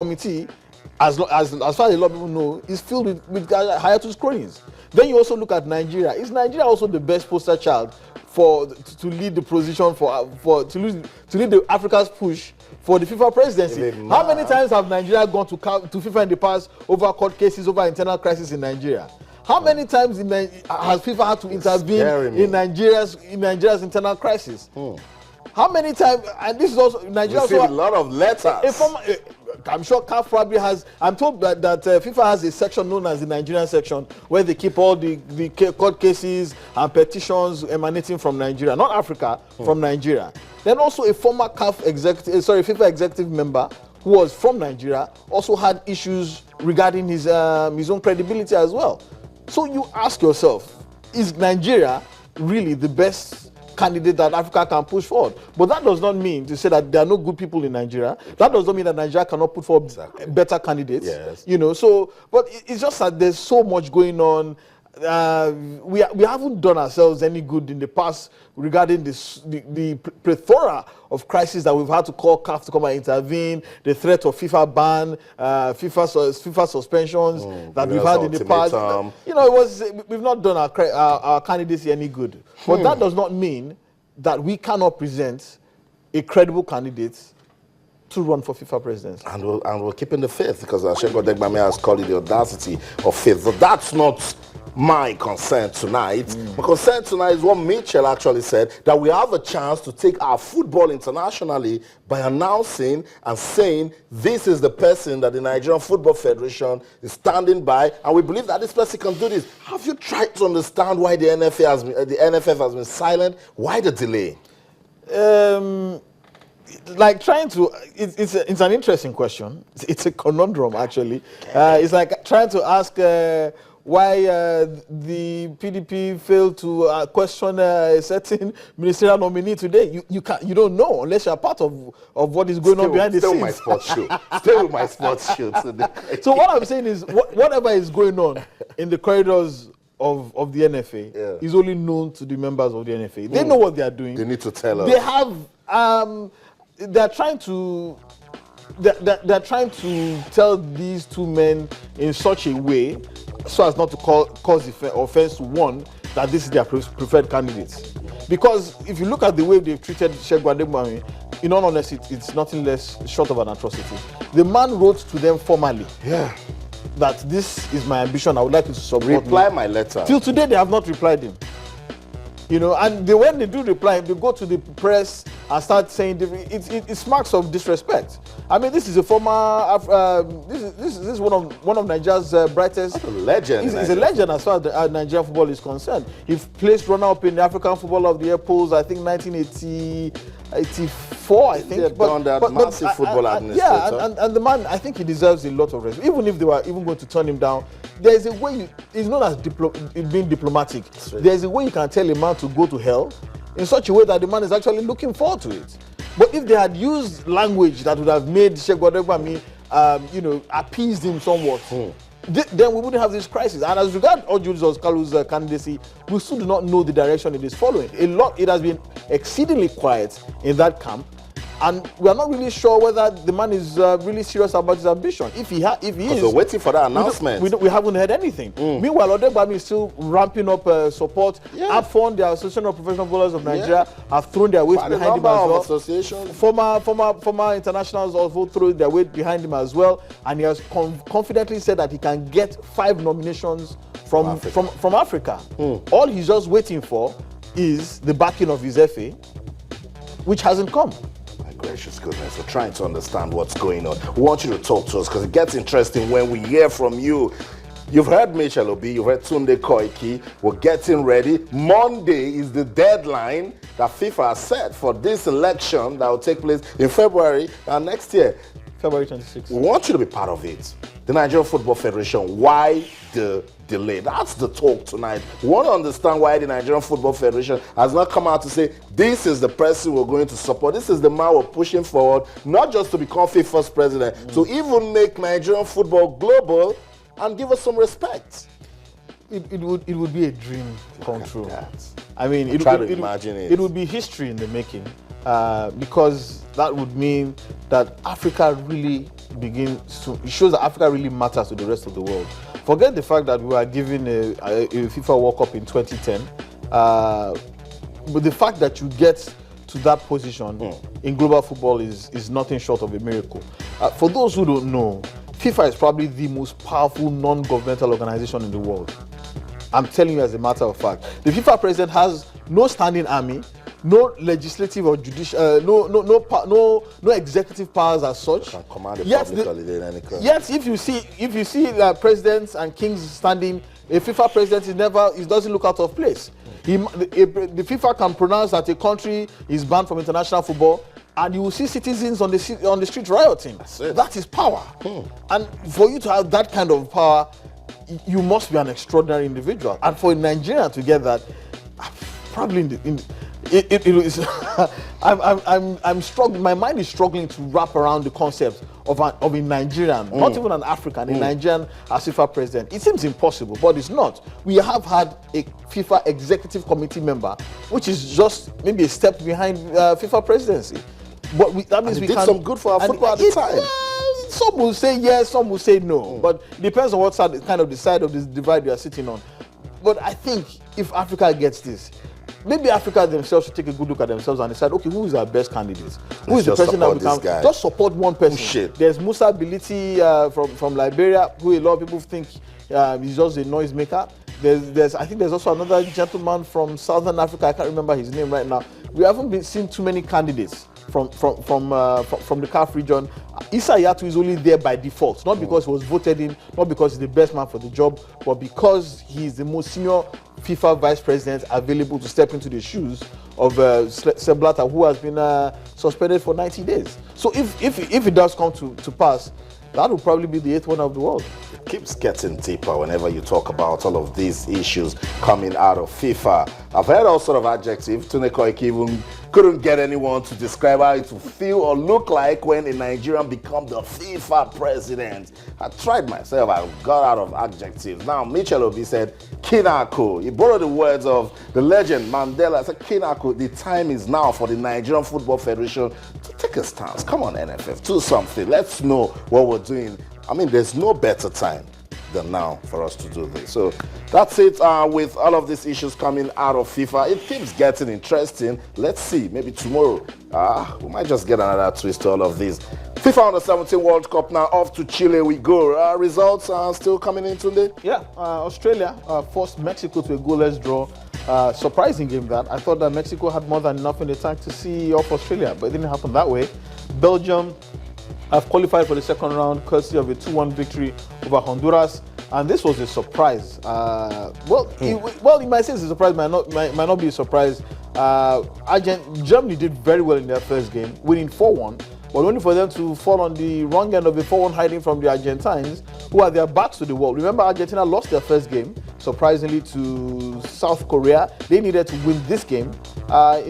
committee, as far as a lot of people know, is filled with hiatus cronies. Then you also look at Nigeria. Is Nigeria also the best poster child to lead the position to lead the Africa's push for the FIFA presidency? How many times have Nigeria gone to FIFA in the past over court cases, over internal crisis in Nigeria? How many times has FIFA had to intervene in Nigeria's internal crisis? How many times? And this is also Nigeria. Received a lot of letters. I'm sure CAF probably has. I'm told that FIFA has a section known as the Nigerian section, where they keep all the court cases and petitions emanating from Nigeria, not Africa, from Nigeria. Then also a former FIFA executive member who was from Nigeria also had issues regarding his own credibility as well. So you ask yourself, is Nigeria really the best candidate that Africa can push forward? But that does not mean to say that there are no good people in Nigeria. That does not mean that Nigeria cannot put forward better candidates. Yes. But it's just that there's so much going on. We haven't done ourselves any good in the past regarding the plethora of crises that we've had to call CAF to come and intervene, the threat of FIFA ban, FIFA suspensions that we've had in the past. We've not done our candidacy any good. But that does not mean that we cannot present a credible candidate to run for FIFA presidency. And we're keeping the faith, because Sheikh Odegbami has called it the audacity of faith. But that's not my concern tonight. My concern tonight is what Mitchell actually said, that we have a chance to take our football internationally by announcing and saying this is the person that the Nigerian Football Federation is standing by, and we believe that this person can do this. Have you tried to understand why the NFF has been silent? Why the delay? It's an interesting question. It's a conundrum, actually. It's like trying to ask why the PDP failed to question a certain ministerial nominee today. You don't know unless you're part of what is going on behind the scenes. Still my sports show. Still my sports show today. So what I'm saying is, whatever is going on in the corridors of the NFA is only known to the members of the NFA. They know what they are doing. They need to tell us. They have. They're trying to tell these two men in such a way so as not to cause offense to one, that this is their preferred candidates. Because if you look at the way they've treated Sheikh Odegbami, in all honesty, it's nothing less short of an atrocity. The man wrote to them formally that this is my ambition, I would like you to support Reply my letter. Till today, they have not replied him. And when they do reply, they go to the press and start saying it's marks of disrespect. I mean, this is a former, this is one of Nigeria's brightest. A legend. He's a legend as far as Nigerian football is concerned. He placed runner-up in the African Football of the Year polls, I think 1984, I think. Massive football administrator. Yeah, and the man, I think he deserves a lot of respect. Even if they were even going to turn him down, there is a way, it's known as being diplomatic. There is a way you can tell a man to go to hell in such a way that the man is actually looking forward to it. But if they had used language that would have made Sheikh Odegbami, appeased him somewhat, then we wouldn't have this crisis. And as regards Julius Kalu's candidacy, we still do not know the direction it is following. It has been exceedingly quiet in that camp, and we are not really sure whether the man is really serious about his ambition. If he is, we're waiting for that announcement. We haven't heard anything. Meanwhile, Odegbami is still ramping up support. AFON, the Association of Professional Footballers of Nigeria, have thrown their weight behind him as well. Former internationals also threw their weight behind him as well, and he has confidently said that he can get 5 nominations from Africa. All he's just waiting for is the backing of his FA, which hasn't come. Gracious goodness, we're trying to understand what's going on. We want you to talk to us, because it gets interesting when we hear from you. You've heard Michel Obi, you've heard Tunde Koiki. We're getting ready. Monday is the deadline that FIFA has set for this election that will take place in February next year. February 26th. We want you to be part of it. The Nigerian Football Federation, why the delay? That's the talk tonight. We want to understand why the Nigerian Football Federation has not come out to say, this is the person we're going to support. This is the man we're pushing forward, not just to become FIFA's president, to even make Nigerian football global and give us some respect. It would be a dream come true. I mean, imagine it. It would be history in the making, because that would mean that Africa really begins to, it shows that Africa really matters to the rest of the world. Forget the fact that we were given a FIFA World Cup in 2010, but the fact that you get to that position in global football is nothing short of a miracle. For those who don't know, FIFA is probably the most powerful non-governmental organization in the world. I'm telling you as a matter of fact. The FIFA president has no standing army, no legislative or judicial, no executive powers as such. Can command a public holiday in any country. Yet, if you see presidents and kings standing, a FIFA president he doesn't look out of place. The FIFA can pronounce that a country is banned from international football, and you will see citizens on the street rioting. That is power. And for you to have that kind of power, you must be an extraordinary individual. And for Nigeria to get that, probably I'm struggling. My mind is struggling to wrap around the concept of a Nigerian, not even an African, a Nigerian as FIFA president. It seems impossible, but it's not. We have had a FIFA executive committee member, which is just maybe a step behind FIFA presidency. But that means we did some good for our football at the time. Some will say yes, some will say no. But it depends on what side, kind of the side of this divide you are sitting on. But I think if Africa gets this, maybe Africa themselves should take a good look at themselves and decide, okay, who is our best candidate? Who is the person that we can just support one person? There's Musa Bility from Liberia, who a lot of people think he's just a noisemaker. I think there's also another gentleman from Southern Africa. I can't remember his name right now. We haven't seen too many candidates from the CAF region. Issa Yatu is only there by default, not because he was voted in, not because he's the best man for the job, but because he's the most senior FIFA vice president available to step into the shoes of Sepp Blatter, who has been suspended for 90 days. So if it does come to pass, that will probably be the 8th wonder of the world. It keeps getting deeper whenever you talk about all of these issues coming out of FIFA. I've heard all sort of adjectives. Tunde Koiki even couldn't get anyone to describe how it will feel or look like when a Nigerian becomes the FIFA president. I tried myself, I got out of adjectives. Now, Michel Obi said, Kinako. He borrowed the words of the legend Mandela. I said, Kinako, the time is now for the Nigerian Football Federation to take a stance. Come on, NFF, do something. Let's know what we're doing. I mean, there's no better time than now for us to do this. So that's it with all of these issues coming out of FIFA. It keeps getting interesting. Let's see, maybe tomorrow we might just get another twist to all of these. FIFA Under-17 World Cup now, off to Chile we go. Results are still coming in today? Yeah, Australia forced Mexico to a goalless draw. Surprising game that. I thought that Mexico had more than enough in the tank to see off Australia, but it didn't happen that way. Belgium have qualified for the second round courtesy of a 2-1 victory over Honduras, and this was a surprise. You might say it's a surprise, might not be a surprise. Germany did very well in their first game, winning 4-1, but only for them to fall on the wrong end of the 4-1 hiding from the Argentines, who are their backs to the wall. Remember, Argentina lost their first game, surprisingly, to South Korea. They needed to win this game. I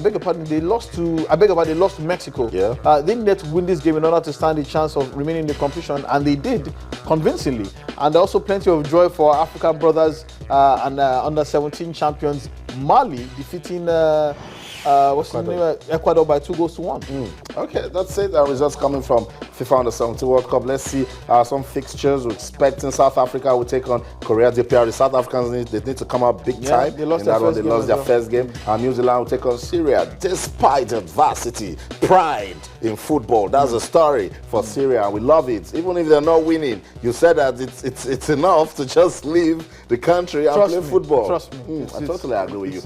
beg your pardon, they lost to Mexico. Yeah. They needed to win this game in order to stand a chance of remaining in the competition, and they did convincingly. And also plenty of joy for our African brothers and under-17 champions Mali defeating Ecuador by 2-1. Okay, that's it. The results coming from FIFA Under-17 World Cup. Let's see some fixtures. We're expecting South Africa will take on Korea. The South Africans need to come out big time. They lost their first game. And New Zealand will take on Syria. Despite adversity, pride in football. That's a story for Syria. We love it. Even if they're not winning, you said that it's enough to just leave the country and play football. Trust me. I totally agree with you.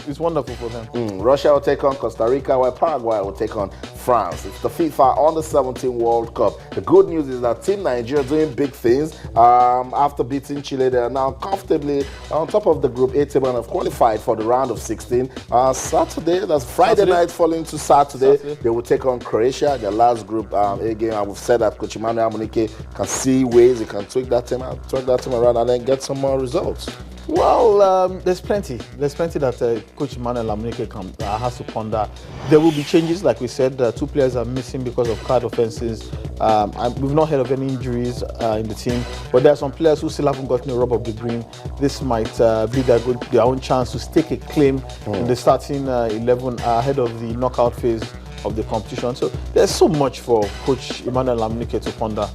It's wonderful for them. Russia will take on Costa Rica, while Paraguay will take on France. It's the FIFA Under-17 World Cup. The good news is that Team Nigeria is doing big things. After beating Chile, they are now comfortably on top of the Group A table and have qualified for the round of 16. Saturday, that's Friday night falling to Saturday, they will take on Croatia, their last Group A game. And we've said that Coach Emmanuel Amunike can see ways he can tweak that team around and then get some more results. Well, there's plenty that Coach Emmanuel Amunike has to ponder. There will be changes, like we said. 2 players are missing because of card offenses. We've not heard of any injuries in the team, but there are some players who still haven't gotten a rub of the green. This might be their own chance to stake a claim in the starting 11 ahead of the knockout phase of the competition. So there's so much for Coach Emmanuel Lamnike to ponder.